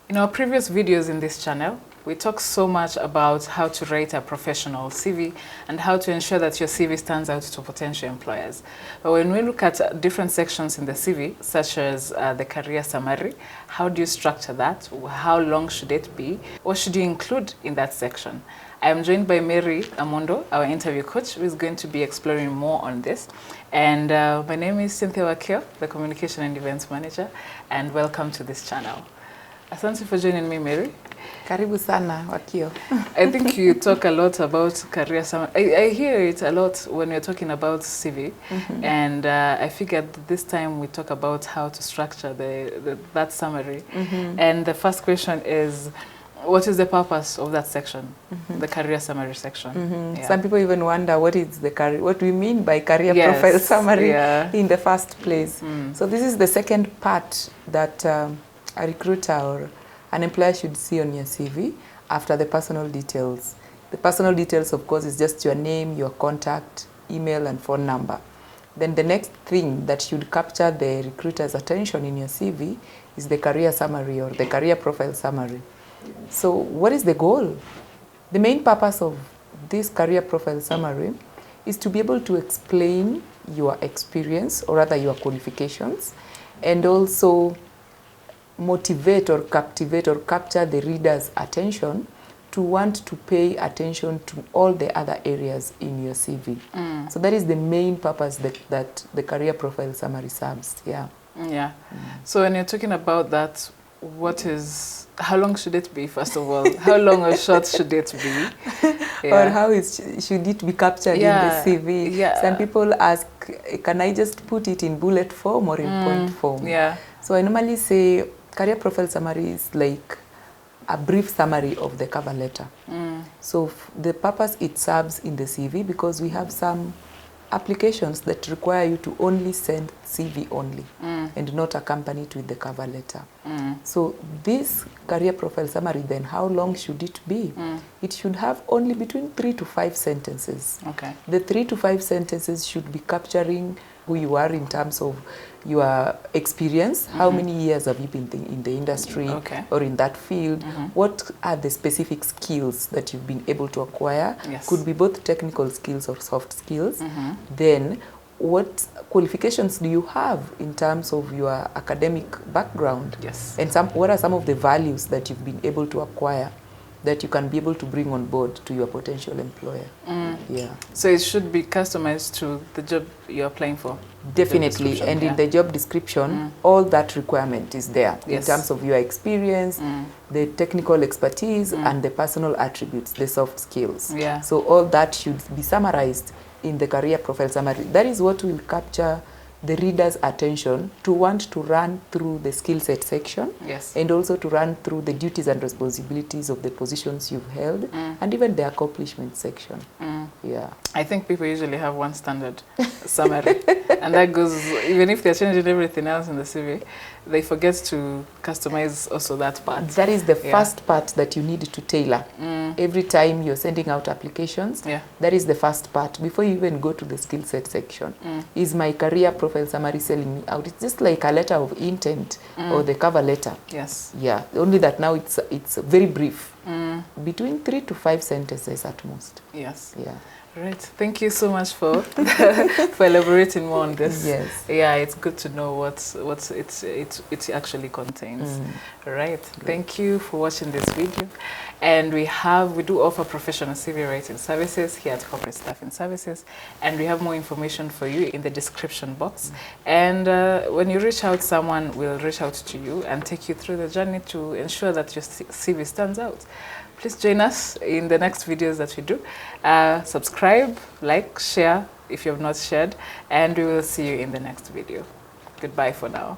In our previous videos in this channel, we talked so much about how to write a professional CV and how to ensure that your CV stands out to potential employers. But when we look at different sections in the CV, such as the career summary, how do you structure that? How long should it be? What should you include in that section? I am joined by Mary Amondo, our interview coach, who is going to be exploring more on this. And my name is Cynthia Wakio, the Communication and Events Manager, and welcome to this channel. Asante for joining me, Mary. Karibu sana, Wakio. I think you talk a lot about career summary. I hear it a lot when you're talking about CV, and I figured this time we talk about how to structure that summary. And the first question is, what is the purpose of that section, the career summary section? Yeah. Some people even wonder what we mean by career profile summary in the first place. So this is the second part that a recruiter or an employer should see on your CV after the personal details. The personal details, of course, is just your name, your contact, email, and phone number. Then the next thing that should capture the recruiter's attention in your CV is the career summary or the career profile summary. So what is the goal? The main purpose of this career profile summary is to be able to explain your experience or rather your qualifications, and also motivate or captivate or capture the reader's attention to want to pay attention to all the other areas in your CV. So that is the main purpose that the career profile summary serves. So when you're talking about that, how long should it be, first of all? How long or short should it be? Or how should it be captured in the CV? Some people ask, can I just put it in bullet form or in point form? So I normally say career profile summary is like a brief summary of the cover letter. So the purpose it serves in the CV, because we have some applications that require you to only send CV only and not accompanied with the cover letter. So this career profile summary, then how long should it be? It should have only between 3 to 5 sentences. The 3 to 5 sentences should be capturing who you are in terms of your experience, how many years have you been in the industry or in that field, what are the specific skills that you've been able to acquire, could be both technical skills or soft skills, then what qualifications do you have in terms of your academic background, and what are some of the values that you've been able to acquire that you can be able to bring on board to your potential employer. So it should be customized to the job you're applying for? Definitely, and in the job description, all that requirement is there in terms of your experience, the technical expertise, and the personal attributes, the soft skills. So all that should be summarized in the career profile summary. That is what will capture the reader's attention to want to run through the skill set section, and also to run through the duties and responsibilities of the positions you've held, and even the accomplishment section. I think people usually have one standard summary, and that goes, even if they're changing everything else in the CV, they forget to customize also that part. That is the first part that you need to tailor. Every time you're sending out applications, that is the first part. Before you even go to the skill set section, is my career profile summary selling me out? It's just like a letter of intent or the cover letter. Only that now it's very brief. Between 3 to 5 sentences at most. Right. Thank you so much for for elaborating more on this. It's good to know what it actually contains. Right. Thank you for watching this video. And we do offer professional CV writing services here at Corporate Staffing Services, and we have more information for you in the description box. And when you reach out, someone will reach out to you and take you through the journey to ensure that your CV stands out. Please join us in the next videos that we do. Subscribe, like, share if you have not shared, and we will see you in the next video. Goodbye for now.